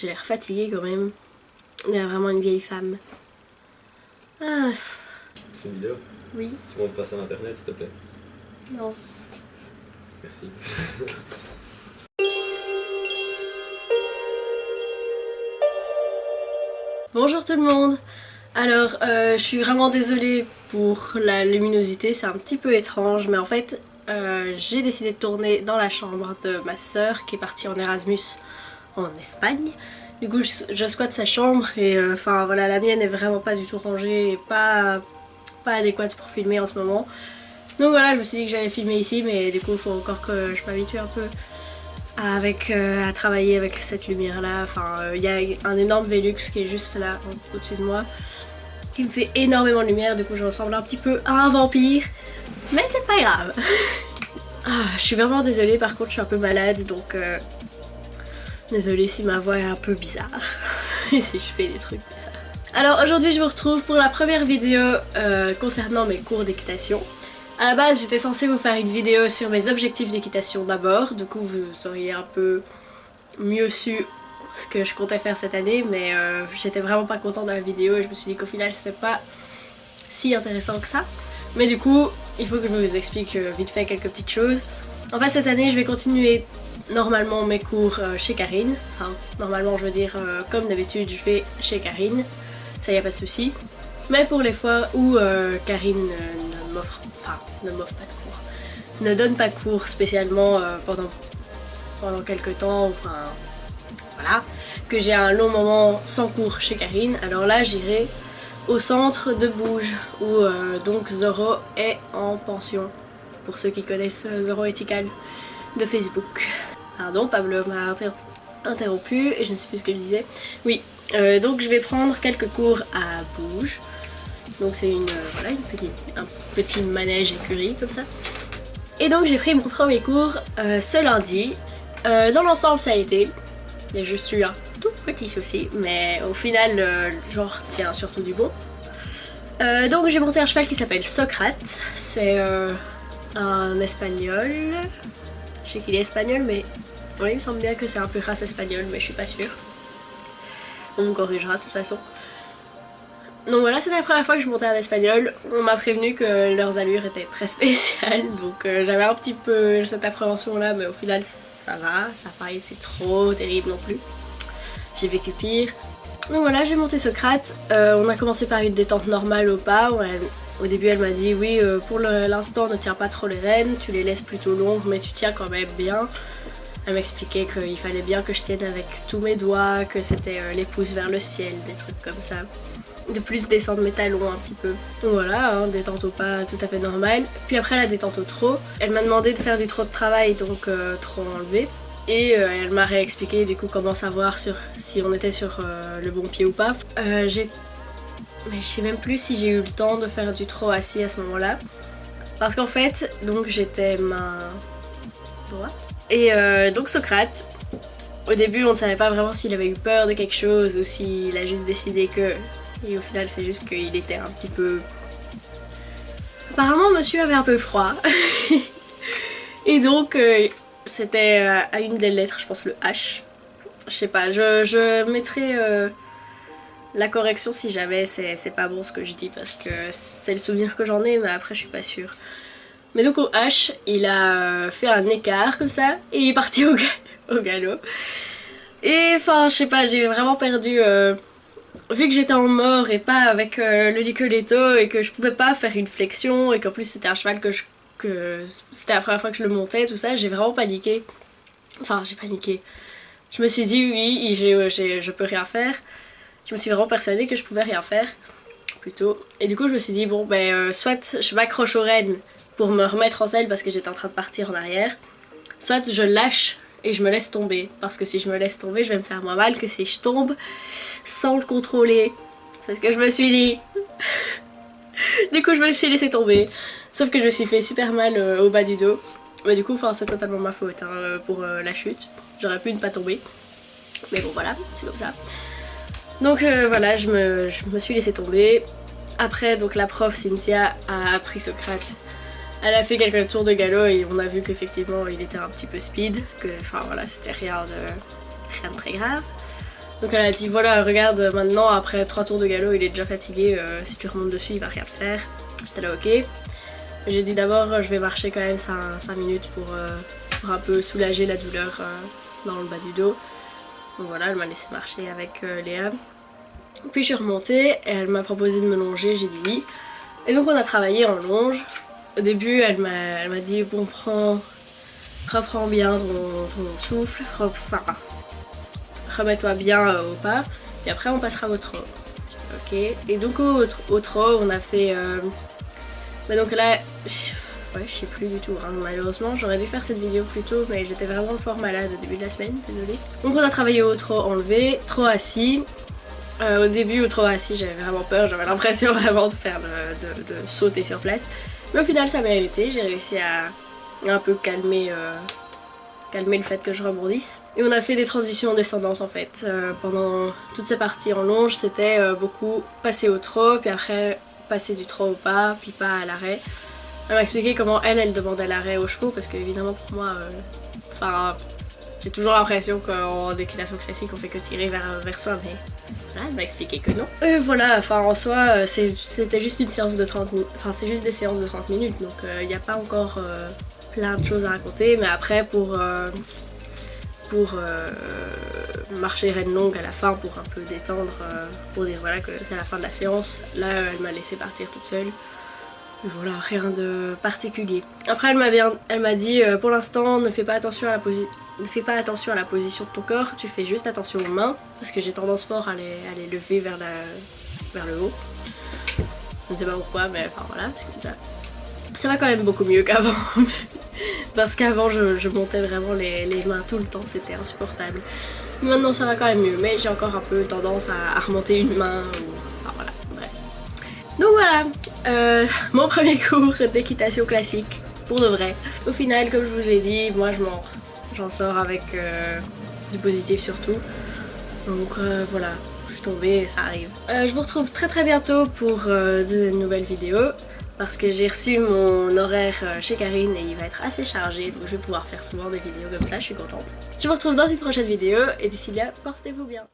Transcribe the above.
J'ai l'air fatiguée quand même. On est vraiment une vieille femme. Ah. C'est une vidéo? Oui. Tu montes pas ça à internet s'il te plaît? Non. Merci. Bonjour tout le monde. Alors, je suis vraiment désolée pour la luminosité, c'est un petit peu étrange, mais en fait, j'ai décidé de tourner dans la chambre de ma sœur qui est partie en Erasmus en Espagne. Du coup, je squatte sa chambre et enfin voilà, la mienne est vraiment pas du tout rangée et pas adéquate pour filmer en ce moment. Donc voilà, je me suis dit que j'allais filmer ici, mais du coup, il faut encore que je m'habitue un peu à travailler avec cette lumière là. Enfin, il y a un énorme Velux qui est juste là au-dessus de moi qui me fait énormément de lumière, du coup je ressemble un petit peu à un vampire, mais c'est pas grave. Je suis vraiment désolée, par contre je suis un peu malade, donc désolée si ma voix est un peu bizarre et si je fais des trucs bizarres. Alors aujourd'hui je vous retrouve pour la première vidéo concernant mes cours d'équitation. À la base j'étais censée vous faire une vidéo sur mes objectifs d'équitation d'abord, du coup vous auriez un peu mieux su ce que je comptais faire cette année, mais j'étais vraiment pas contente de la vidéo et je me suis dit qu'au final c'était pas si intéressant que ça. Mais du coup il faut que je vous explique vite fait quelques petites choses. En fait cette année je vais continuer normalement mes cours chez Karine, enfin normalement je veux dire comme d'habitude je vais chez Karine, ça y a pas de souci. Mais pour les fois où Karine ne m'offre pas de cours, ne donne pas cours spécialement pendant quelques temps, enfin voilà, que j'ai un long moment sans cours chez Karine, alors là j'irai au centre de Bouge où donc Zoro est en pension, pour ceux qui connaissent Zoro Ethical de Facebook. Pardon, Pablo m'a interrompu et je ne sais plus ce que je disais. Oui, donc je vais prendre quelques cours à Bouge. Donc c'est voilà, un petit manège écurie comme ça. Et donc j'ai pris mon premier cours ce lundi. Dans l'ensemble ça a été. Il y a juste eu un tout petit souci, mais au final, genre tient surtout du bon. Donc j'ai monté un cheval qui s'appelle Socrate. C'est un espagnol. Je sais qu'il est espagnol, mais oui, il me semble bien que c'est un peu race espagnole, mais je suis pas sûre. On me corrigera de toute façon. Donc voilà, c'était la première fois que je montais un espagnol. On m'a prévenu que leurs allures étaient très spéciales, donc j'avais un petit peu cette appréhension là, mais au final ça va, ça n'a pas été trop terrible non plus. J'ai vécu pire. Donc voilà, j'ai monté Socrate. On a commencé par une détente normale au pas. Au début elle m'a dit oui, pour l'instant ne tiens pas trop les rênes, tu les laisses plutôt longues mais tu tiens quand même bien. Elle m'expliquait qu'il fallait bien que je tienne avec tous mes doigts, que c'était les pouces vers le ciel, des trucs comme ça. De plus descendre mes talons un petit peu. Donc voilà, hein, détente au pas tout à fait normal. Puis après la détente au trot, elle m'a demandé de faire du trot de travail, donc trot enlevé. Et elle m'a réexpliqué du coup comment savoir si on était sur le bon pied ou pas. Mais je sais même plus si j'ai eu le temps de faire du trot assis à ce moment-là. Parce qu'en fait, donc j'étais main droite. Et donc Socrate, au début on ne savait pas vraiment s'il avait eu peur de quelque chose ou s'il a juste décidé que... Et au final c'est juste qu'il était un petit peu... Apparemment monsieur avait un peu froid. Et donc c'était à une des lettres, je pense le H. Je sais pas, je mettrai la correction si jamais c'est pas bon ce que je dis, parce que c'est le souvenir que j'en ai, mais après je suis pas sûre. Mais donc au H, il a fait un écart comme ça et il est parti au galop. Et enfin je sais pas, j'ai vraiment perdu... Vu que j'étais en mort et pas avec le Nicoletto et que je pouvais pas faire une flexion et qu'en plus c'était un cheval que c'était la première fois que je le montais, tout ça, j'ai vraiment paniqué. Enfin j'ai paniqué. Je me suis dit oui, je peux rien faire. Je me suis vraiment persuadée que je pouvais rien faire, plutôt. Et du coup je me suis dit bon ben soit je m'accroche aux rênes pour me remettre en selle parce que j'étais en train de partir en arrière, soit je lâche et je me laisse tomber, parce que si je me laisse tomber je vais me faire moins mal que si je tombe sans le contrôler. C'est ce que je me suis dit. Du coup je me suis laissé tomber, sauf que je me suis fait super mal au bas du dos. Mais du coup c'est totalement ma faute hein, pour la chute. J'aurais pu ne pas tomber, mais bon voilà, c'est comme ça. Donc voilà, je me suis laissé tomber. Après donc la prof Cynthia a appris Socrate. Elle a fait quelques tours de galop et on a vu qu'effectivement il était un petit peu speed, que enfin voilà, c'était rien de très grave. Donc elle a dit voilà regarde maintenant après 3 tours de galop il est déjà fatigué, si tu remontes dessus il va rien te faire. J'étais là ok. J'ai dit d'abord je vais marcher quand même 5 minutes pour un peu soulager la douleur dans le bas du dos. Donc voilà elle m'a laissé marcher avec Léa. Puis je suis remontée et elle m'a proposé de me longer, j'ai dit oui. Et donc on a travaillé en longe. Au début elle m'a dit bon reprends bien ton souffle, remets-toi bien au pas et après on passera au trot. Ok, et donc au trot on a fait donc là ouais je sais plus du tout hein. Malheureusement j'aurais dû faire cette vidéo plus tôt mais j'étais vraiment fort malade au début de la semaine, désolée. Donc on a travaillé au trot enlevé, trot assis. Au début au trot assis j'avais vraiment peur, j'avais l'impression vraiment de faire de sauter sur place, mais au final ça m'a été, j'ai réussi à un peu calmer le fait que je rebondisse. Et on a fait des transitions descendantes en fait. Pendant toutes ces parties en longe, c'était beaucoup passer au trot, puis après passer du trot au pas, puis pas à l'arrêt. Elle m'a expliqué comment elle demandait l'arrêt aux chevaux, parce que évidemment pour moi, j'ai toujours l'impression qu'en déclination classique on fait que tirer vers soi, mais voilà, elle m'a expliqué que non. Et voilà, enfin en soi, c'était juste une séance de 30 minutes, enfin c'est juste des séances de 30 minutes, donc il n'y a pas encore plein de choses à raconter, mais après pour marcher reine longue à la fin, pour un peu détendre, pour dire voilà que c'est la fin de la séance, là elle m'a laissé partir toute seule. Et voilà, rien de particulier. Après elle m'a dit pour l'instant ne fais pas attention à la position de ton corps, tu fais juste attention aux mains, parce que j'ai tendance fort à les lever vers le haut. Je ne sais pas pourquoi, mais enfin voilà, c'est comme ça. Ça va quand même beaucoup mieux qu'avant. Parce qu'avant je montais vraiment les mains tout le temps, c'était insupportable. Maintenant ça va quand même mieux, mais j'ai encore un peu tendance à remonter une main. Enfin voilà, bref. Donc voilà, mon premier cours d'équitation classique, pour de vrai. Au final, comme je vous ai dit, moi j'en sors avec du positif surtout. Donc voilà, je suis tombée, ça arrive. Je vous retrouve très bientôt pour de nouvelles vidéos. Parce que j'ai reçu mon horaire chez Karine et il va être assez chargé, donc je vais pouvoir faire souvent des vidéos comme ça, je suis contente. Je vous retrouve dans une prochaine vidéo et d'ici là, portez-vous bien.